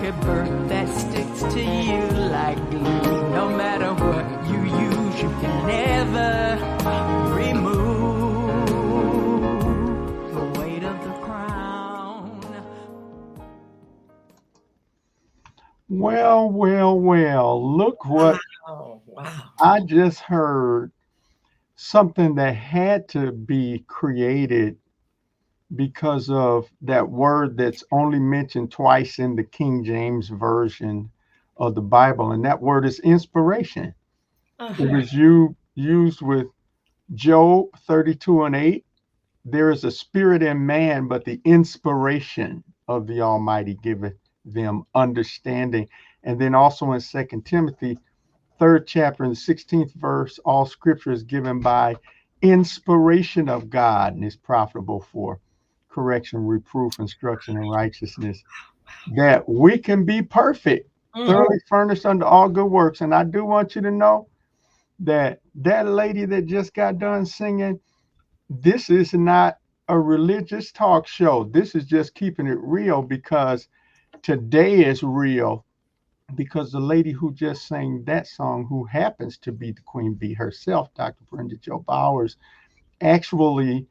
lucky bird that sticks to you like glue. No matter what you use, you can never remove the weight of the crown. Well, well, well, look what Oh, wow. I just heard. Something that had to be created because of that word that's only mentioned twice in the King James Version of the Bible, and that word is inspiration. It was used with Job 32:8. There is a spirit in man, but the inspiration of the Almighty giveth them understanding. And then also in Second Timothy, third chapter and the 16th verse, all scripture is given by inspiration of God and is profitable for correction, reproof, instruction, and righteousness, that we can be perfect, thoroughly furnished unto all good works. And I do want you to know that that lady that just got done singing, this is not a religious talk show. This is just keeping it real, because today is real. Because the lady who just sang that song, who happens to be the Queen Bee herself, Dr. Brenda Jo Bowers, actually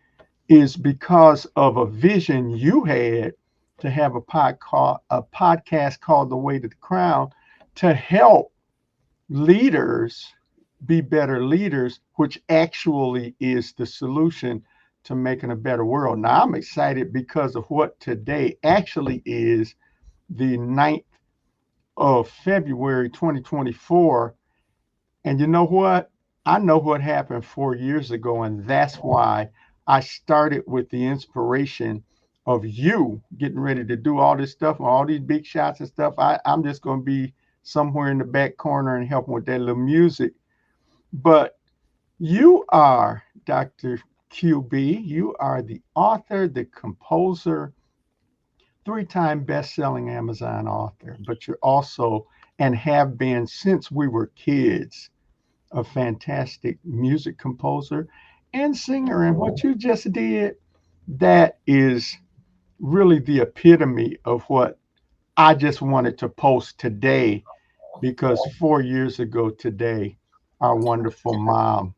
is because of a vision you had to have a podcast called The Way to the Crown, to help leaders be better leaders, which actually is the solution to making a better world. Now, I'm excited because of what today actually is, the 9th of February 2024. And you know what? I know what happened 4 years ago, and that's why I started with the inspiration of you getting ready to do all this stuff, all these big shots and stuff. I'm just going to be somewhere in the back corner and helping with that little music. But you are, Dr. QB, you are the author, the composer, three-time best-selling Amazon author, but you're also, and have been since we were kids, a fantastic music composer and singer. And what you just did, that is really the epitome of what I just wanted to post today, because 4 years ago today, our wonderful mom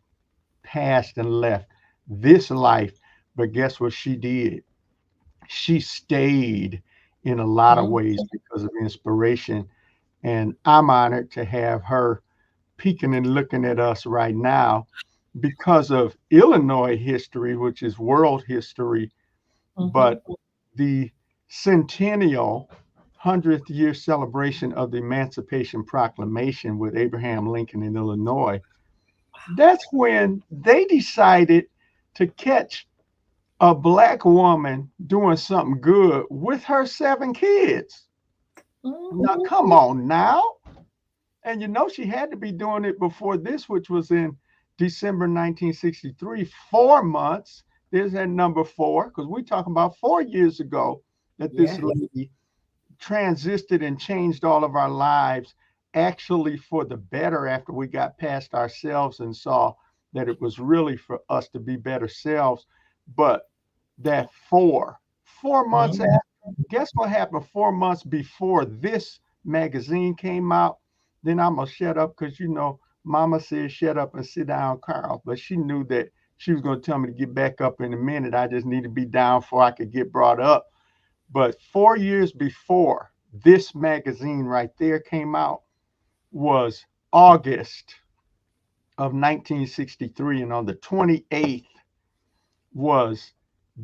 passed and left this life. But guess what she did? She stayed in a lot of ways because of inspiration. And I'm honored to have her peeking and looking at us right now because of Illinois history, which is world history, but the centennial 100th year celebration of the Emancipation Proclamation with Abraham Lincoln in Illinois. That's when they decided to catch a Black woman doing something good with her 7 kids. Now, come on now. And you know, she had to be doing it before this, which was in December 1963, 4 months. There's that number 4, because we're talking about 4 years ago that this lady transisted and changed all of our lives, actually for the better, after we got past ourselves and saw that it was really for us to be better selves. But that 4 months after, guess what happened 4 months before this magazine came out? Then I'm going to shut up, because, you know, Mama said, shut up and sit down, Carl. But she knew that she was going to tell me to get back up in a minute. I just need to be down before I could get brought up. But 4 years before this magazine right there came out was August of 1963. And on the 28th was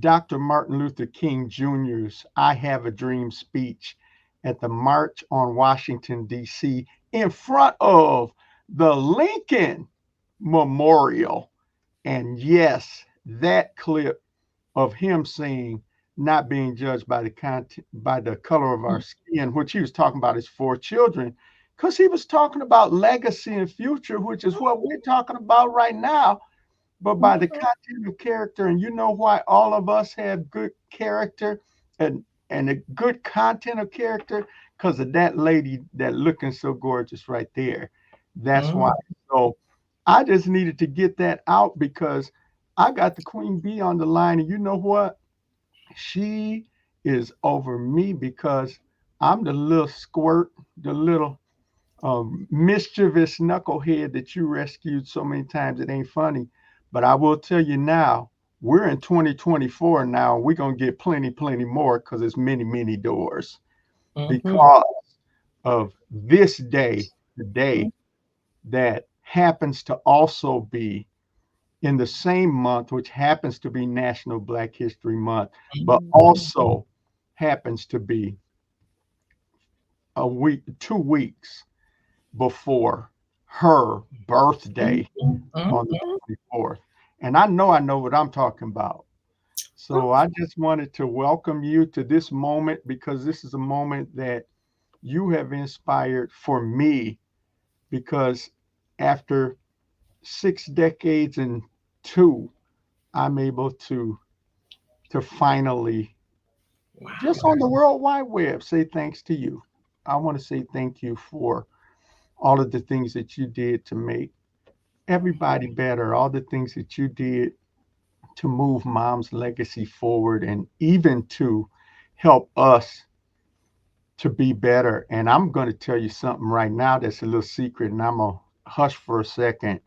Dr. Martin Luther King Jr.'s I Have a Dream speech at the March on Washington, D.C., in front of the Lincoln Memorial. And yes, that clip of him saying, not being judged by the content, by the color of our skin, which he was talking about his 4 children, because he was talking about legacy and future, which is what we're talking about right now, but by the content of character. And you know why all of us have good character and a good content of character? Because of that lady that looking so gorgeous right there. That's why. So I just needed to get that out, because I got the Queen Bee on the line, and you know what? She is over me, because I'm the little squirt, the little mischievous knucklehead that you rescued so many times. It ain't funny. But I will tell you now, we're in 2024 now. We're going to get plenty more because there's many doors because of this day, the day that happens to also be in the same month, which happens to be National Black History Month, but also happens to be a week, 2 weeks before her birthday on the 24th. And I know what I'm talking about. So I just wanted to welcome you to this moment because this is a moment that you have inspired for me because after 6 decades and two, I'm able to finally just on the World Wide Web say thanks to you. I want to say thank you for all of the things that you did to make everybody better, all the things that you did to move mom's legacy forward and even to help us to be better. And I'm going to tell you something right now that's a little secret, and I'm going to hush for a second.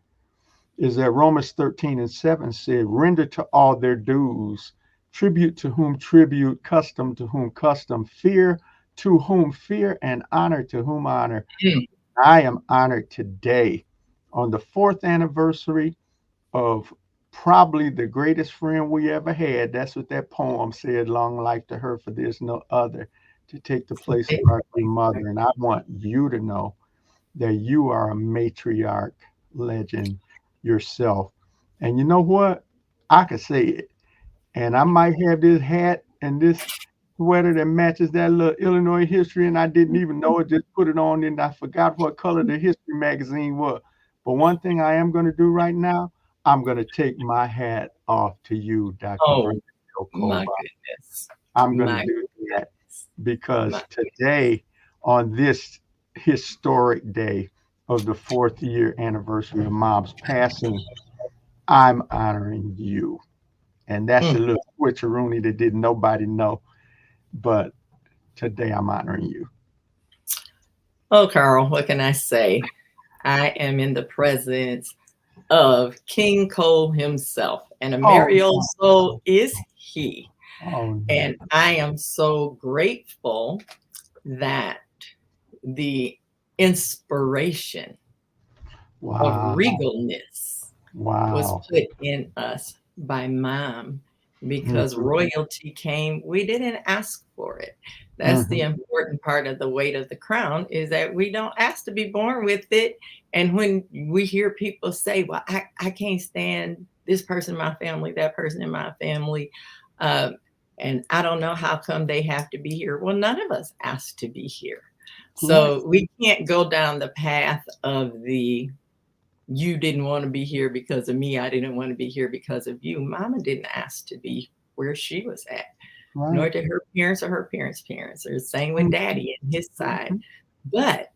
Is that Romans 13:7 said, render to all their dues, tribute to whom tribute, custom to whom custom, fear to whom fear, and honor to whom honor. I am honored today on the 4th anniversary of probably the greatest friend we ever had. That's what that poem said, long life to her, for there's no other to take the place of our dear mother. And I want you to know that you are a matriarch legend yourself. And you know what? I could say it. And I might have this hat and this sweater that matches that little Illinois history, and I didn't even know it, just put it on and I forgot what color the history magazine was. But one thing I am going to do right now, I'm going to take my hat off to you, Dr. Oh, Brenda my Kova. goodness. I'm going My to do that because my today, on this historic day of the 4th year anniversary of mom's passing, I'm honoring you. And that's a mm. little switcheroony that didn't nobody know. But today I'm honoring you. Oh, Carl, what can I say? I am in the presence of King Cole himself, and a Oh, merry old soul is he. oh, And I am so grateful that the inspiration of wow, regalness was wow. put in us by mom because Mhm, royalty came. We didn't ask for it. That's the mhm. important part of the weight of the crown, is that we don't ask to be born with it. And when we hear people say, well, I can't stand this person in my family, that person in my family, um, and I don't know how come they have to be here. Well, none of us asked to be here. Right, So we can't go down the path of the you didn't want to be here because of me. I didn't want to be here because of you. Mama didn't ask to be where she was at, nor right. did her parents or her parents, or the same with Mhm, daddy and his side. mhm, But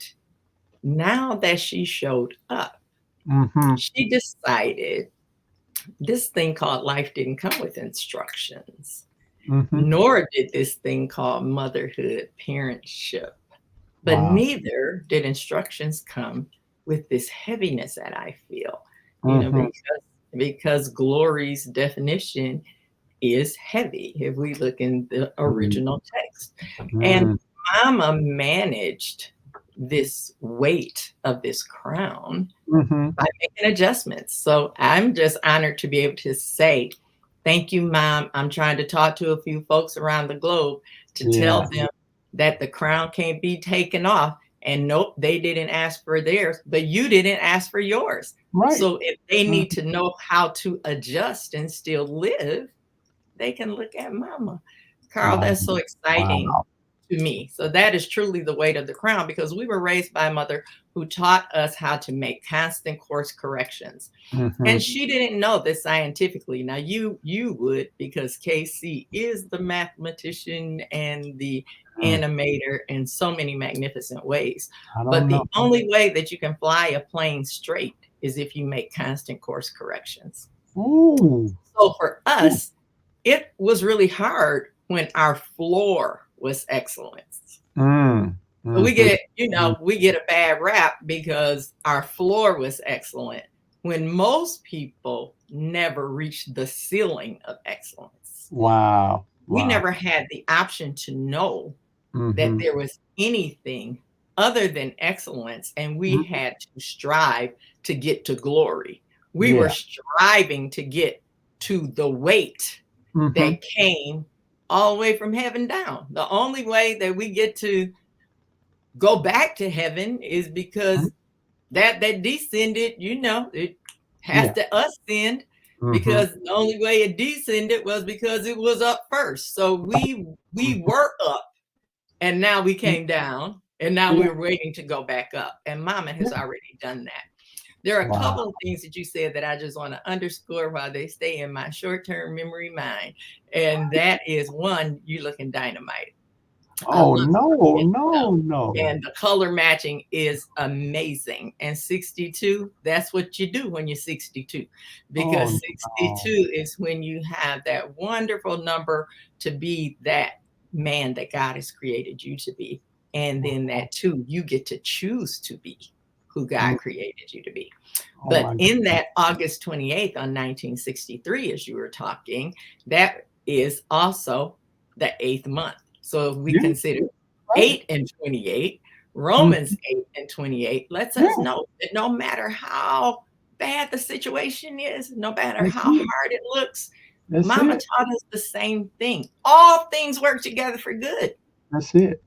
now that she showed up, mhm, she decided this thing called life didn't come with instructions, mhm. nor did this thing called motherhood, parentship. But Wow. neither did instructions come with this heaviness that I feel, Mhm, because glory's definition is heavy if we look in the mhm, original text. And mhm, mama managed this weight of this crown mhm. by making adjustments. So I'm just honored to be able to say, thank you, Mom. I'm trying to talk to a few folks around the globe to Yeah, tell them that the crown can't be taken off. And nope, they didn't ask for theirs, but you didn't ask for yours. right. So if they Mhm. need to know how to adjust and still live, they can look at Mama. Carl, Wow, that's so exciting wow. to me. So that is truly the weight of the crown, because we were raised by a mother who taught us how to make constant course corrections. And Mhm, she didn't know this scientifically. Now you would, because KC is the mathematician and the mm. animator in so many magnificent ways. I But don't know. the only way that you can fly a plane straight is if you make constant course corrections. Ooh, So for ooh. us, it was really hard when our floor was excellence. Mm, So we mhm, get, we get a bad rap because our floor was excellent when most people never reached the ceiling of excellence. wow. We Wow. never had the option to know that Mhm, there was anything other than excellence, and we mhm. had to strive to get to glory. We were Yeah. striving to get to the weight Mhm, that came all the way from heaven down. The only way that we get to go back to heaven is mhm. because that descended, it has Yeah. to ascend, Mhm, because the only way it descended was because it was up first. So we mhm. were up, and now we came down, and now Yeah. we're waiting to go back up. And Mama has Yeah. already done that. There are a Wow. couple of things that you said that I just want to underscore while they stay in my short-term memory mind. And that is, one, you looking dynamite. I Oh, love no, it. no, no. And the color matching is amazing. And 62, that's what you do when you're 62, Oh, because no. 62 is when you have that wonderful number to be that man that God has created you to be. And then that two, you get to choose to be who God Mm, created you to be. oh But my in goodness. that August 28th on 1963, as you were talking, that is also the eighth month. So if we Yeah, consider right. 8 and 28, Mhm. Romans 8 and 28 lets Yeah, us know that no matter how bad the situation is, no matter that's how it. hard it looks, That's Mama it. taught us the same thing. All things work together for good That's it.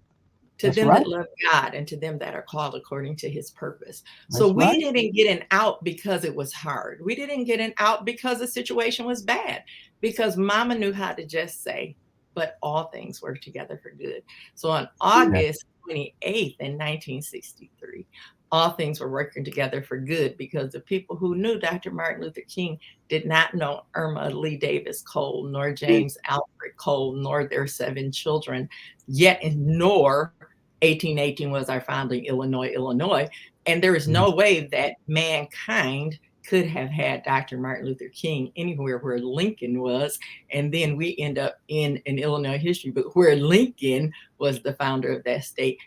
to That's them right. that love God and to them that are called according to his purpose. So That's we right. didn't get an out because it was hard. We didn't get an out because the situation was bad, because Mama knew how to just say, but all things work together for good. So on Yeah. August 28th in 1963, all things were working together for good, because the people who knew Dr. Martin Luther King did not know Erma Lee Davis Cole, nor Yeah. James Alfred Cole, nor their 7 children, yet nor 1818 was our founding, Illinois. And there is Mhm. no way that mankind could have had Dr. Martin Luther King anywhere where Lincoln was. And then we end up in an Illinois history, but where Lincoln was the founder of that state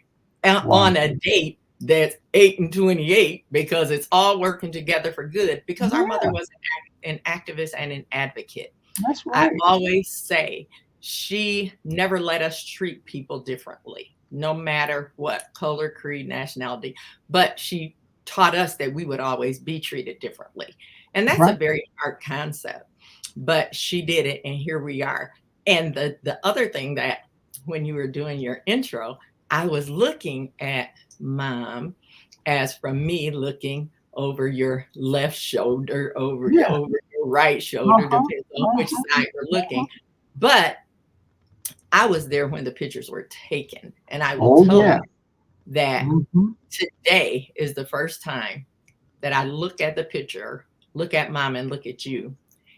Wow. on a date that's 8 and 28, because it's all working together for good, because our mother Yeah, was an activist and an advocate. that's I right. always say she never let us treat people differently, no matter what color, creed, nationality, but she taught us that we would always be treated differently. And that's a Right. very hard concept, but she did it, and here we are. And the other thing, that when you were doing your intro, I was looking at Mom as from me looking over your left shoulder, Yeah. over your right shoulder, Uh-huh. depends on which Uh-huh. side we're Uh-huh. looking. But I was there when the pictures were taken. And I will Oh, tell yeah. you that Mhm. today is the first time that I look at the picture, look at Mom and look at you,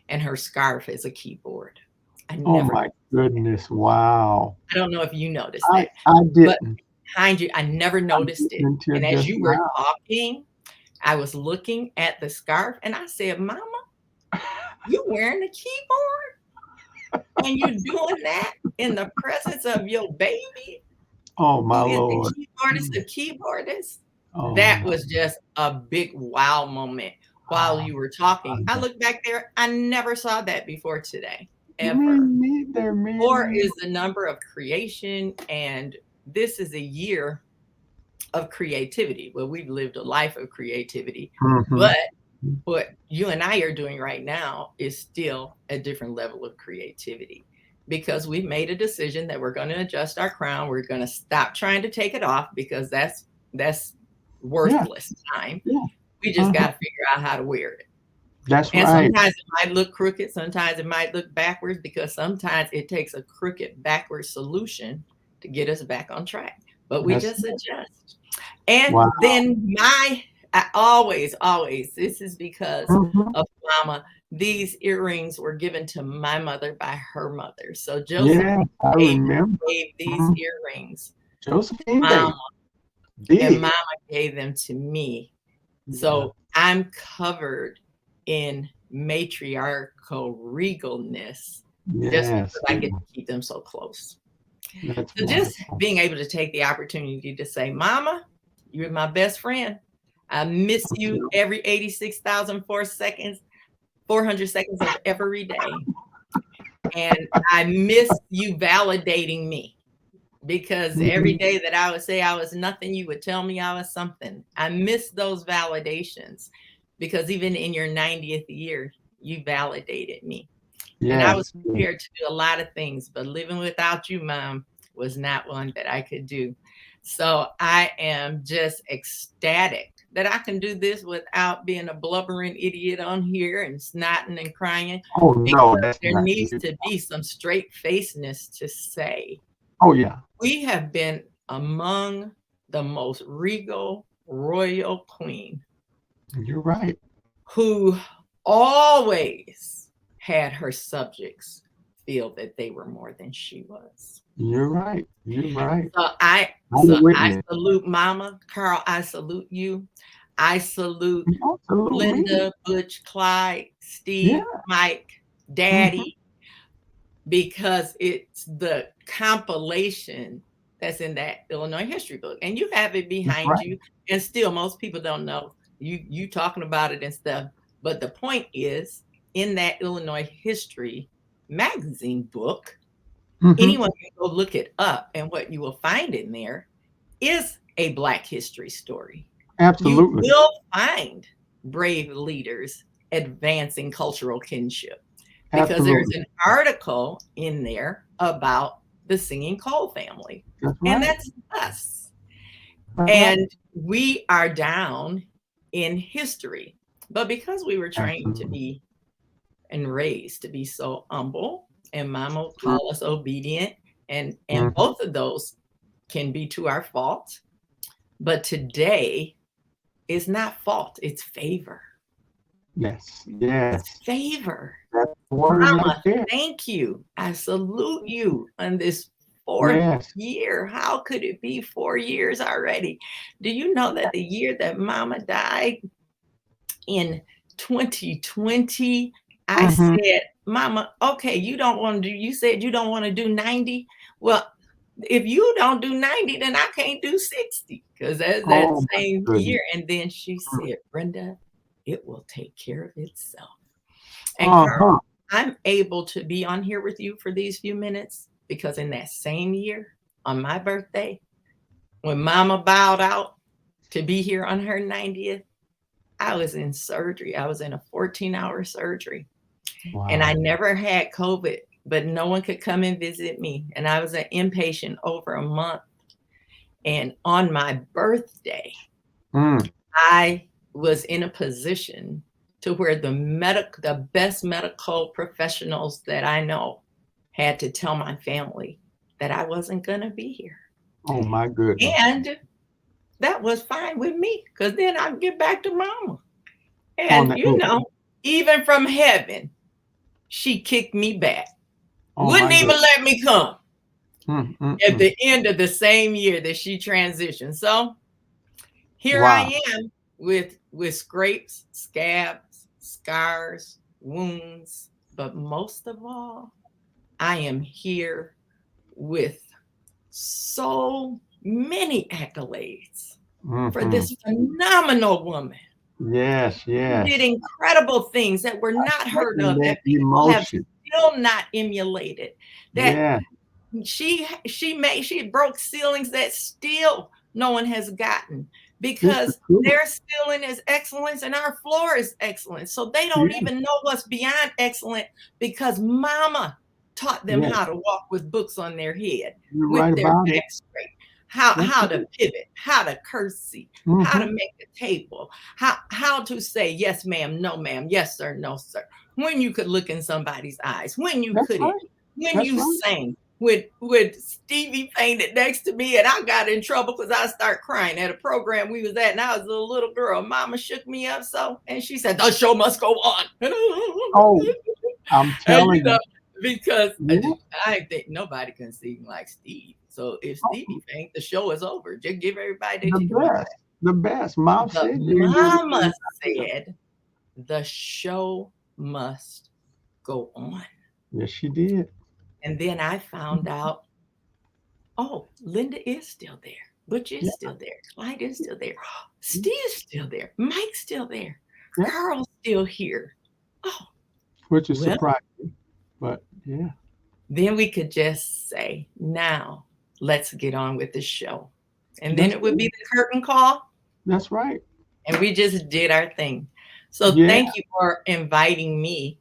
and her scarf is a keyboard. I Oh never my noticed that. goodness. Wow. I don't know if you noticed I that, I but didn't. behind you, I never I noticed didn't it. until And as just you were now. talking, I was looking at the scarf and I said, Mama, you wearing the keyboard? And you doing that in the presence of your baby, Oh my who is the Lord. keyboardist Mm. of keyboardists? Oh That my was just a big wow moment while God. you were talking. I look back there, I never saw that before today, Me ever. neither, me 4 neither. is the number of creation, and this is a year of creativity. Well, we've lived a life of creativity, Mhm. but what you and I are doing right now is still a different level of creativity, because we've made a decision that we're going to adjust our crown. We're going to stop trying to take it off, because that's Yeah, worthless time. yeah. We just got Uh-huh. to figure out how to wear it. That's And right. sometimes it might look crooked, sometimes it might look backwards, because sometimes it takes a crooked backwards solution to get us back on track. But we That's just adjust. And wow. then I always, this is because Mhm. of Mama. These earrings were given to my mother by her mother. So Yeah, Josephine I gave remember. these Mhm. earrings to Josephine Mama, Day. and Big. Mama gave them to me. Yeah. So I'm covered in matriarchal regalness just Yes. because I get to keep them so close. That's So just wonderful. being able to take the opportunity to say, Mama, you're my best friend. I miss you every 86,004 seconds, 400 seconds of every day. And I miss you validating me, because every day that I would say I was nothing, you would tell me I was something. I miss those validations, because even in your 90th year, you validated me. And I was Yes. prepared to do a lot of things, but living without you, Mom, was not one that I could do. So I am just ecstatic that I can do this without being a blubbering idiot on here and snotting and crying, Oh no, because that's there not needs you. to be some straight facedness to say, Oh yeah. we have been among the most regal royal queen You're right. who always had her subjects feel that they were more than she was. You're right. You're right. So I I'm a I witness. salute Mama Carl. I salute you. I salute Absolutely me. Linda, Butch, Clyde, Yeah. Steve, Mike, Mhm. Daddy, because it's the compilation that's in that Illinois history book, and you have it That's behind right. you. And still, most people don't know you talking about it and stuff. But the point is, in that Illinois history magazine book, Mhm. anyone can go look it up, and what you will find in there is a Black history story. You Absolutely. will find brave leaders advancing cultural kinship, because there's Absolutely. an article in there about the singing Cole family, That's and right. that's us. That's right. And we are down in history. But because we were trained to Absolutely. be and raised to be so humble, and Mama will Mm, call us obedient, and mhm. both of those can be to our fault. But today is not fault, it's favor. Yes. It's Yes. favor. That's the word right Mama, there. thank you. I salute you on this fourth Yes. year. How could it be 4 years already? Do you know that the year that Mama died in 2020, I Mhm. said, Mama, okay, you said you don't want to do 90. Well, if you don't do 90, then I can't do 60, because that's that Oh my same goodness. year. And then she Mm. said, Brenda, it will take care of itself. And Carl, Uh-huh. I'm able to be on here with you for these few minutes because in that same year, on my birthday, when Mama bowed out to be here on her 90th, I was in surgery. I was in a 14-hour surgery, and I Wow. never had COVID, but no one could come and visit me. And I was an inpatient over a month. And on my birthday, Mm. I was in a position to where the best medical professionals that I know had to tell my family that I wasn't going to be here. Oh my goodness. And that was fine with me, because then I'd get back to Mama. On And, the earth. even from heaven, she kicked me back. Oh my Wouldn't even goodness. let me come Mm, mm, at mm. the end of the same year that she transitioned. So here Wow. I am with scrapes, scabs, scars, wounds, but most of all, I am here with so many accolades for Mhm. this phenomenal woman Yes, who did yes. incredible things that were not heard Second of, that that people have emotion. still not emulated, that Yeah. she broke ceilings that still no one has gotten, It's the because truth. their ceiling is excellence and our floor is excellence. So they don't Yeah. even know what's beyond excellent, because Mama taught them Yeah. how to walk with books on their head, You're with right their about it. back straight, how That's how to right. pivot, how to curtsy, how to Mhm. make a table, how to say yes ma'am, no ma'am, yes sir, no sir, when you could look in somebody's eyes, when you That's couldn't, right. when That's you right. sang, with Stevie fainted next to me, and I got in trouble because I started crying at a program we was at, and I was a little girl. Mama shook me up so, and she said, "The show must go on." Oh, I'm And telling you. because Yeah. I think nobody can sing like Steve. So if Oh, Stevie faint, the show is over. Just give everybody their the ticket money best. The best. Mom back. But said you ain't do Mama anything without him. said, "The show must go on." Yes, she did. And then I found out Oh, Linda is still there. Butch is Yeah, still there. Clyde is still there. Steve's still there. Mike's still there. yeah, Carl's still here. Oh, which is well, surprising, but yeah, then we could just say, now let's get on with the show. And then that's it would be the curtain call, that's right. and we just did our thing. So Yeah, thank you for inviting me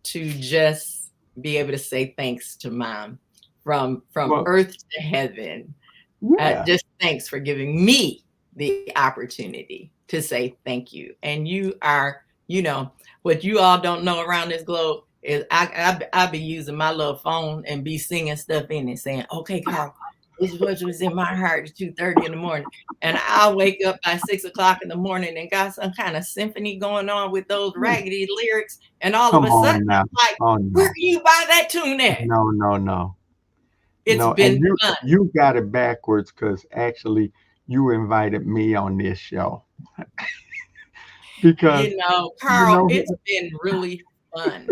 to just be able to say thanks to mom from well, earth to heaven. yeah, Just thanks for giving me the opportunity to say thank you. And you are, what you all don't know around this globe is I be using my little phone and be singing stuff in it saying, okay, Carl, this is what was in my heart at 2:30 in the morning. And I'll wake up by 6 o'clock in the morning and got some kind of symphony going on with those raggedy lyrics. And all of come a sudden, on now. I'm like, Oh where no, can you buy that tune at? no, no, no, It's no. And been fun. you got it backwards because actually you invited me on this show because you Carl, know it's what? been really fun.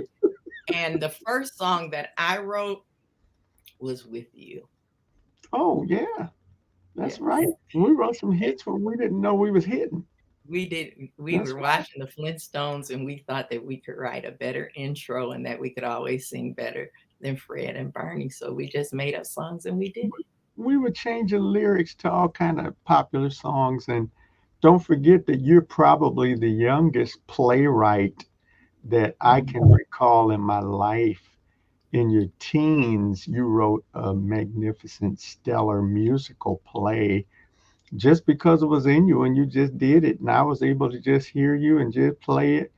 And the first song that I wrote was with you. Oh yeah, that's right. Yes. We wrote some hits when we didn't know we was hitting. We did. We That's were watching the Flintstones and we thought that we could write a better intro and that we could always sing better than Fred and Barney. So we just made up songs and we did it. we were changing lyrics to all kind of popular songs, and don't forget that you're probably the youngest playwright that I can recall in my life. In your teens, you wrote a magnificent, stellar musical play just because it was in you and you just did it. And I was able to just hear you and just play it.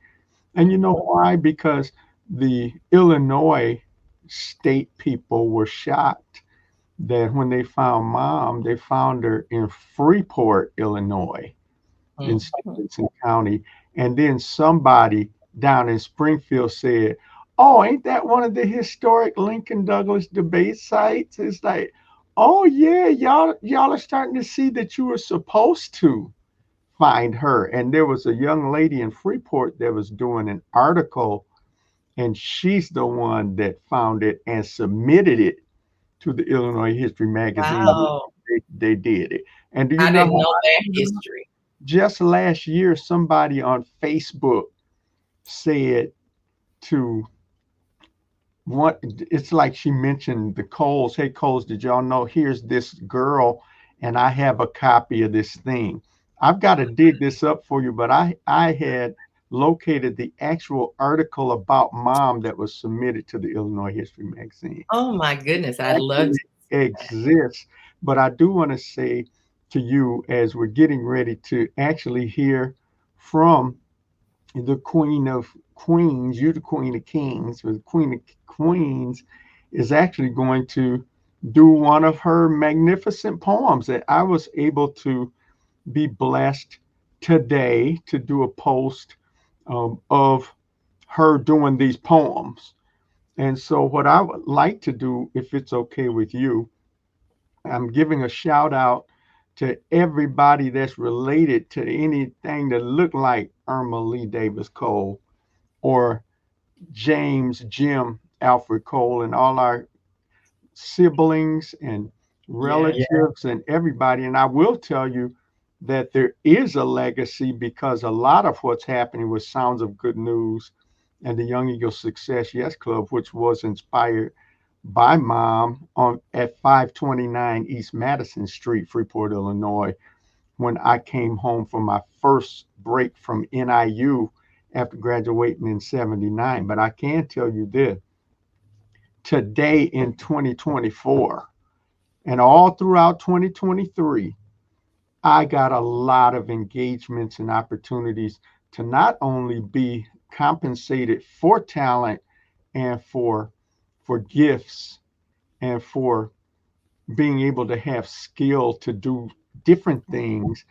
And you know why? Because the Illinois state people were shocked that when they found mom, they found her in Freeport, Illinois, in Mhm. Stevenson County. And then somebody down in Springfield said, "Oh, ain't that one of the historic Lincoln Douglas debate sites?" It's like, "Oh yeah, y'all are starting to see that you were supposed to find her." And there was a young lady in Freeport that was doing an article, and she's the one that found it and submitted it to the Illinois History Magazine. Wow. They did it. And do you I know didn't how know I that found out? history. Just last year, somebody on Facebook said to what it's like she mentioned the Coles. Hey, Coles, did y'all know here's this girl and I have a copy of this thing. I've got to dig this up for you, but I had located the actual article about mom that was submitted to the Illinois History Magazine. Oh my goodness. I'd love Actually to see that. exists. But I do want to say to you, as we're getting ready to actually hear from the Queen of Queens, you the Queen of Kings, or the Queen of Queens, is actually going to do one of her magnificent poems that I was able to be blessed today to do a post of her doing these poems. And so, what I would like to do, if it's okay with you, I'm giving a shout out to everybody that's related to anything that looked like Irma Lee Davis Cole or James Jim Alfred Cole and all our siblings and Yeah. relatives and everybody. And I will tell you that there is a legacy because a lot of what's happening with Sounds of Good News and the Young Eagle Success Yes Club, which was inspired by mom on at 529 East Madison Street, Freeport, Illinois, when I came home for my first break from NIU after graduating in 79. But I can tell you this today in 2024 and all throughout 2023, I got a lot of engagements and opportunities to not only be compensated for talent and for gifts and for being able to have skill to do different things,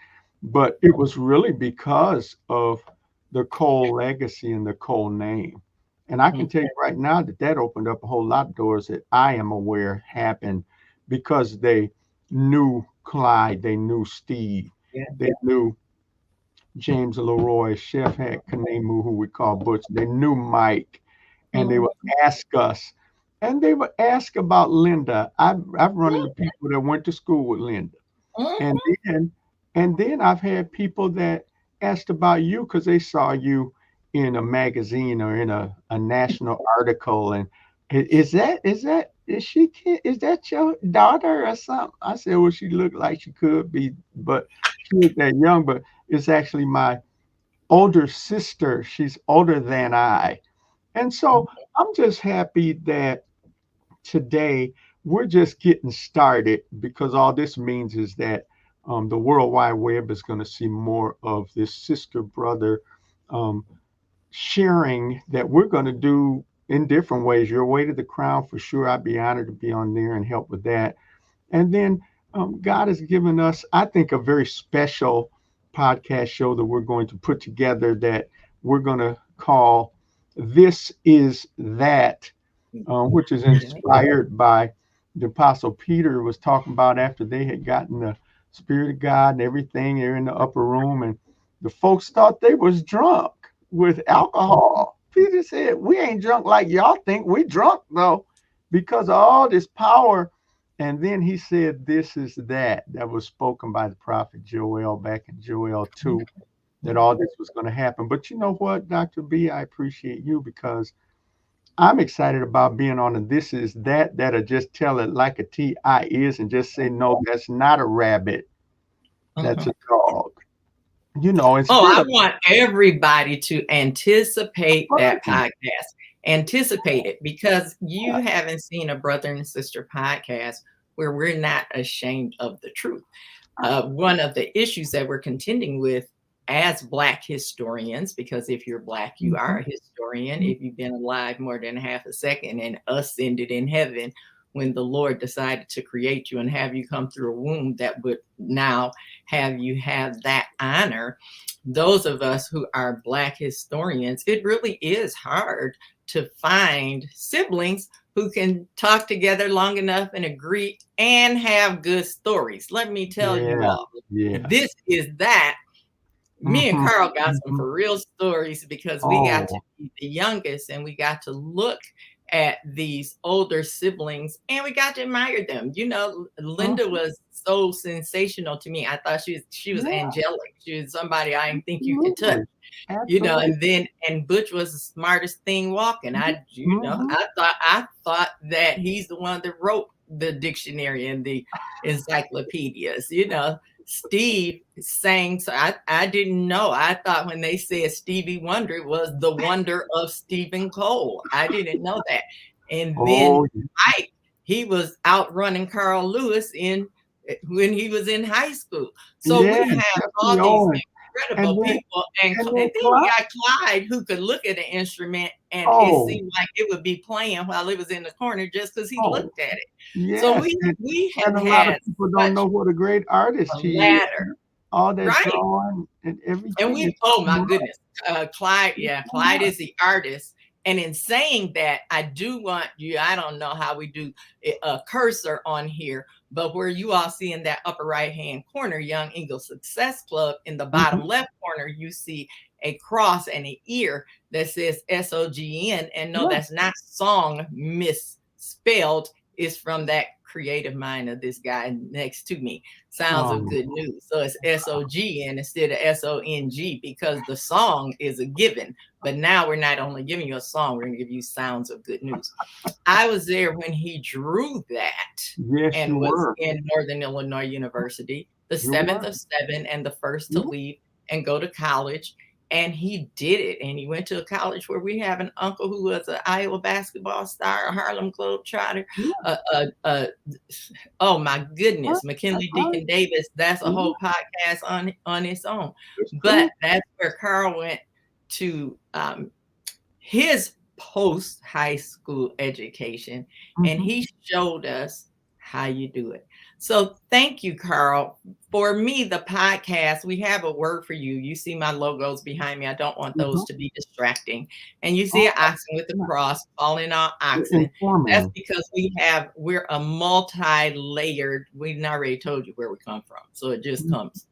but it was really because of the Cole legacy and the Cole name. And I can Mhm. tell you right now that that opened up a whole lot of doors that I am aware happened because they knew Clyde, they knew Steve, Yeah. they knew James Leroy, Chef had Kanemu, who we call Butch, they knew Mike, and they Mhm. would ask us And they would ask about Linda. I've run into people that went to school with Linda. And Mhm. then and then I've had people that asked about you because they saw you in a magazine or in a national article. And is that your daughter or something? I said, well, she looked like she could be, but she was that young. But it's actually my older sister. She's older than I. And so I'm just happy that today we're just getting started, because all this means is that the World Wide Web is going to see more of this sister brother um, sharing that we're going to do in different ways. Your Way to the Crown, for sure. I'd be honored to be on there and help with that. And then God has given us, I think, a very special podcast show that we're going to put together that we're going to call This Is That, which is Okay. inspired by the Apostle Peter was talking about after they had gotten the Spirit of God and everything. They're in the upper room, and the folks thought they was drunk with alcohol. Peter said, "We ain't drunk like y'all think. We drunk though, because of all this power." And then he said, "This is that was spoken by the prophet Joel back in Joel 2, that all this was going to happen." But you know what, Dr. B, I appreciate you, because I'm excited about being on a This Is that'll just tell it like a TI is and just say, no, that's not a rabbit. That's Mhm. a dog. You know, Oh, instead I of want everybody to anticipate that right, podcast. Anticipate it, because you haven't seen a brother and sister podcast where we're not ashamed of the truth. One of the issues that we're contending with as Black historians, because if you're Black, you are mhm, a historian. mhm, If you've been alive more than half a second and ascended in heaven when the Lord decided to create you and have you come through a womb that would now have you have that honor, those of us who are Black historians, it really is hard to find siblings who can talk together long enough and agree and have good stories. Let me tell you yeah, all, yeah. this is that. Me and Mhm, Carl got some mhm. for real stories because we got to Oh, be the youngest and we got to look at these older siblings and we got to admire them. You know, Linda mhm, was so sensational to me. I thought she was yeah, angelic. She was somebody I didn't think you could touch, absolutely. you know. Absolutely. And Butch was the smartest thing walking. Mhm. I thought that he's the one that wrote the dictionary and the encyclopedias, you know. Steve sang, so I didn't know. I thought when they said Stevie Wonder, it was the wonder of Stephen Cole. I didn't know that. And then Oh, Mike, he was outrunning Carl Lewis in when he was in high school. So yeah, we have Jesse all these Owens. incredible And then people, and and then then you Clyde. got Clyde, who could look at an instrument and it Oh, seemed like it would be playing while it was in the corner just because he oh, looked at it. So yes. we have And a lot of had people don't such know what a great artist a he is. ladder, All that right? drawing and And everything is we, oh my smart. goodness, Clyde, yeah, So Clyde much. is the artist. And in saying that, I do want you, I don't know how we do a cursor on here, but where you all see in that upper right hand corner, Young Eagle Success Club, in the bottom Mhm. left corner, you see a cross and an ear that says SOGN. And no, Yeah. that's not song misspelled. It's from that creative mind of this guy next to me. Sounds of Um, Good News. So it's SOGN instead of SONG, because the song is a given. But now we're not only giving you a song, we're going to give you Sounds of Good News. I was there when he drew that yes, you and was were. in Northern Illinois University, the You seventh were. of seven and the first to Yeah. leave and go to college. And he did it. And he went to a college where we have an uncle who was an Iowa basketball star, a Harlem Globetrotter, Yeah. oh my Right. goodness, That's McKinley right. Deacon Davis, that's a Yeah. whole podcast on its own. It's But true. that's where Carl went to his post high school education, and Mhm. he showed us how you do it. So thank you, Carl. For me, the podcast, we have a word for you. You see my logos behind me. I don't want those Mhm. to be distracting. And you see Oh, an oxen with a yeah. cross falling on oxen. That's Informing. because we're a multi-layered, we've already told you where we come from. So it just Mhm. comes.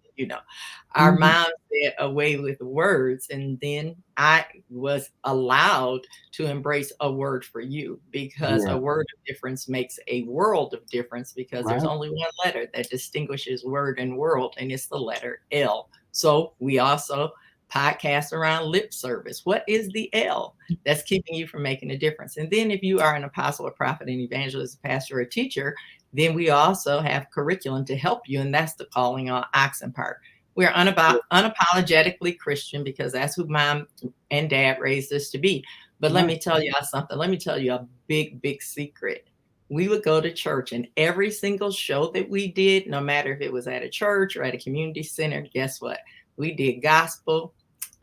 Our mom said away with words, and then I was allowed to embrace a word for you, because Yeah. a word of difference makes a world of difference, because there's Right. only one letter that distinguishes word and world, and it's the letter L. So we also podcast around lip service. What is the L that's keeping you from making a difference? And then if you are an apostle, a prophet, an evangelist, a pastor, or a teacher, then we also have curriculum to help you, and that's the calling on oxen part. We're unapologetically Christian, because that's who mom and dad raised us to be. But let me tell y'all something. Let me tell you a big, big secret. We would go to church, and every single show that we did, no matter if it was at a church or at a community center, guess what? We did gospel,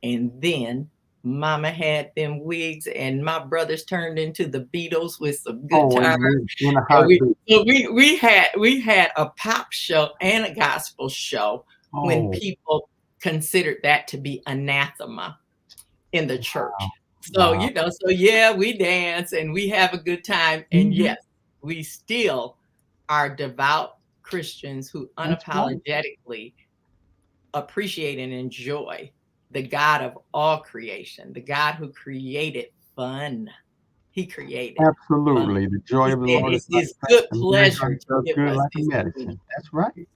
and then mama had them wigs, and my brothers turned into the Beatles with some guitars. In a heartbeat. We had a pop show and a gospel show when people considered that to be anathema in the church. So, so yeah, we dance and we have a good time. And yes, we still are devout Christians who unapologetically appreciate and enjoy the God of all creation, the God who created fun. He created Absolutely. fun. The joy of the Lord is It's good pleasure to does give good us like a his medicine. That's right.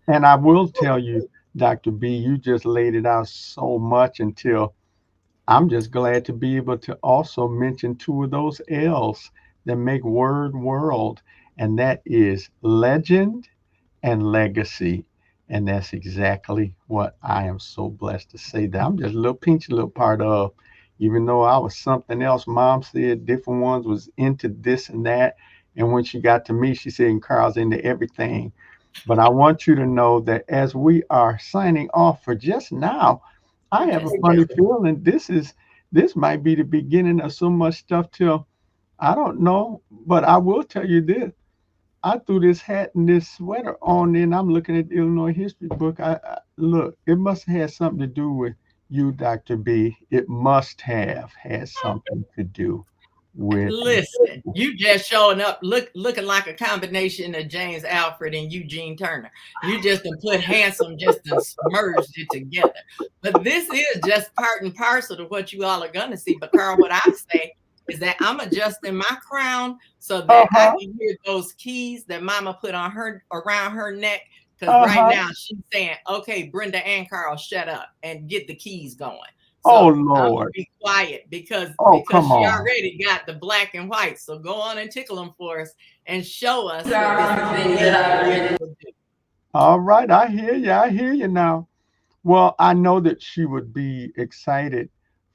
And I will tell you, Dr. B, you just laid it out so much until I'm just glad to be able to also mention two of those L's that make word world, and that is legend and legacy. And that's exactly what I am so blessed to say that I'm just a little part of, even though I was something else. Mom said different ones was into this and that. And when she got to me, she said, and Carl's into everything. But I want you to know that as we are signing off for just now, I have a funny feeling this might be the beginning of so much stuff till I don't know. But I will tell you this. I threw this hat and this sweater on, and I'm looking at the Illinois history book. I look, it must have had something to do with you, Dr. B. It must have had something to do with. Listen, you just showing up looking like a combination of James Alfred and Eugene Turner. You just done put handsome, just done merged it together. But this is just part and parcel to what you all are gonna see. But Carl, what I say is that I'm adjusting my crown so that I can hear those keys that mama put on her around her neck. Because right now she's saying, okay, Brenda and Carl, shut up and get the keys going. So Lord. Be quiet because come she on. already got the black and white. So go on and tickle them for us and show us. All right, I hear you. I hear you now. Well, I know that she would be excited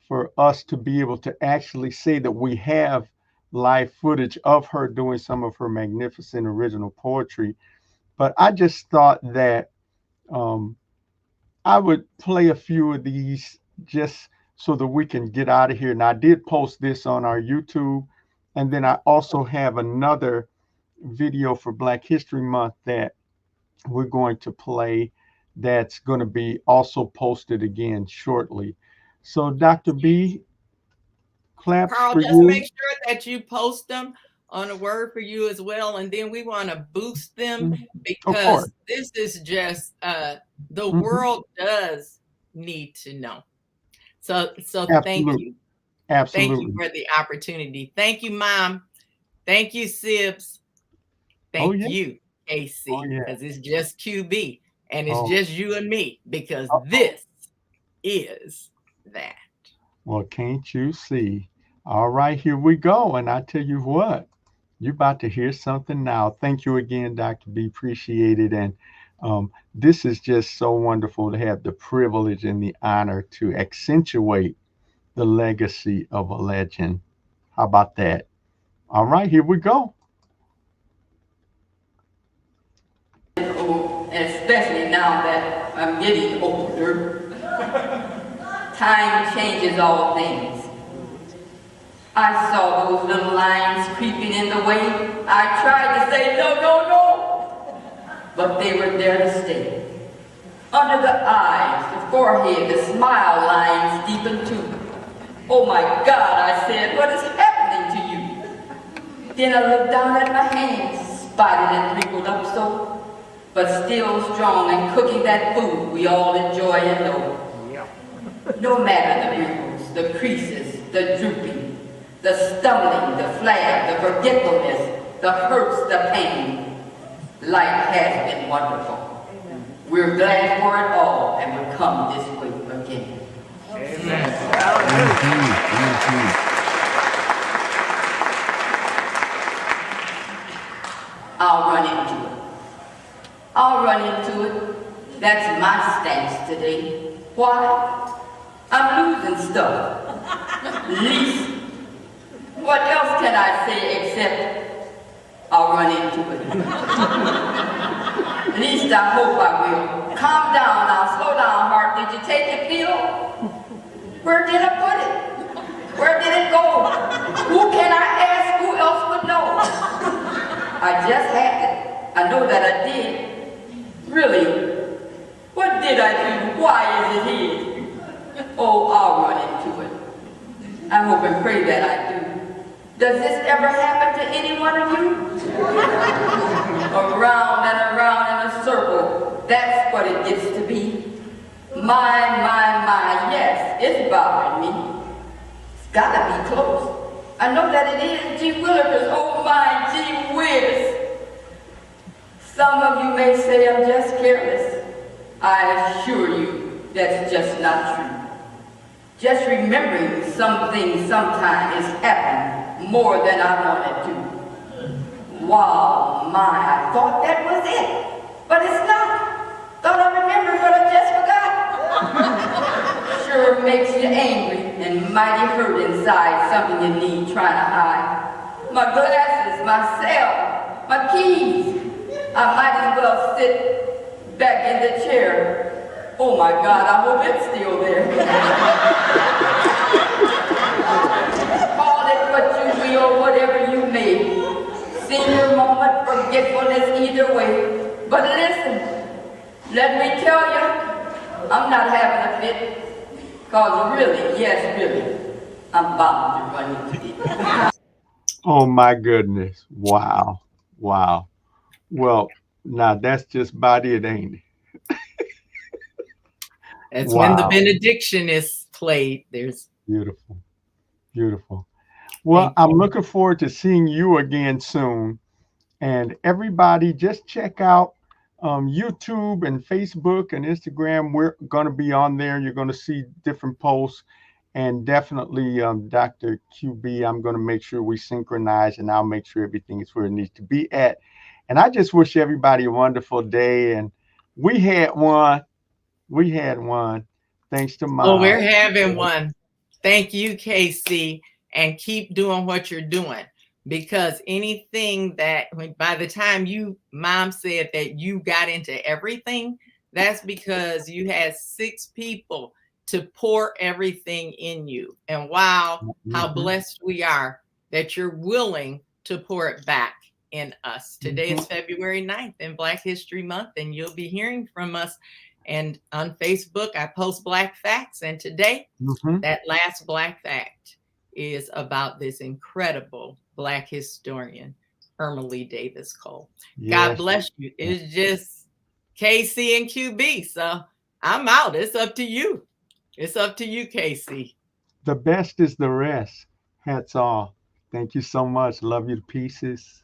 for us to be able to actually say that we have live footage of her doing some of her magnificent original poetry. But I just thought that I would play a few of these just so that we can get out of here. And I did post this on our YouTube. And then I also have another video for Black History Month that we're going to play that's going to be also posted again shortly. So Dr. B, claps Carl, for just you. make sure that you post them on a word for you as well. And then we want to boost them because this is just the world does need to know. So thank you. Absolutely. Thank you for the opportunity. Thank you, Mom. Thank you, Sibs. Thank you, AC, because it's just QB and it's just you and me, because this is that. Well, can't you see? All right, here we go. And I tell you what, you're about to hear something now. Thank you again, Dr. B. Appreciate it. And this is just so wonderful to have the privilege and the honor to accentuate the legacy of a legend. How about that? All right, here we go. Especially now that I'm getting older, time changes all things. I saw those little lines creeping in the way. I tried to say no, no, no, but they were there to stay. Under the eyes, the forehead, the smile lines deepened too. Oh my God, I said, what is happening to you? Then I looked down at my hands, spotted and wrinkled up so. but still strong and cooking that food we all enjoy and know. No matter the wrinkles, the creases, the drooping, the stumbling, the flab, the forgetfulness, the hurts, the pain, life has been wonderful. We're glad for it all and will come this way again. I'll run into it. I'll run into it. That's my stance today. Why? I'm losing stuff. Least. What else can I say except I'll run into it? At least I hope I will. Calm down now, slow down, heart. Did you take your pill? Where did I put it? Where did it go? Who can I ask? Who else would know? I just had it. I know that I did. Really? What did I do? Why is it his? Oh, I'll run into it. I hope and pray that I do. Does this ever happen to any one of you? Around and around in a circle. That's what it gets to be. My, yes, it's bothering me. It's gotta be close. I know that it is. Gee willikers, oh my, gee whiz. Some of you may say I'm just careless. I assure you that's just not true. Just remembering some things sometimes happen more than I wanted to. Wow, my, I thought that was it. But it's not. Thought I remembered, but I just forgot. Sure makes you angry and mighty hurt inside, something you need trying to hide. My glasses, my cell, my keys. I might as well sit back in the chair. Oh my God, I hope it's still there. Call it what you will, whatever you may. Senior moment, forgetfulness, either way. But listen, let me tell you, I'm not having a fit. Cause really, yes, really, I'm bound to run into it. Oh my goodness. Wow. Wow. Well, now that's just about it, ain't it? That's Wow. when the benediction is played. There's Beautiful. Beautiful. Well, I'm looking forward to seeing you again soon. And everybody, just check out YouTube and Facebook and Instagram. We're going to be on there. You're going to see different posts. And definitely, Dr. QB, I'm going to make sure we synchronize, and I'll make sure everything is where it needs to be at. And I just wish everybody a wonderful day. And we had one. We had one. Thanks to Mom. Oh, we're having one. Thank you, Casey. And keep doing what you're doing. Because anything that, by the time Mom said that you got into everything, that's because you had 6 people to pour everything in you. And wow, how blessed we are that you're willing to pour it back in us. Today is February 9th in Black History Month, and you'll be hearing from us. And on Facebook, I post Black Facts. And today, that last Black Fact is about this incredible Black historian, Erma Lee Davis Cole. Yes. God bless you. It's just KC and QB. So I'm out. It's up to you. It's up to you, KC. The best is the rest. Hats off. Thank you so much. Love you to pieces.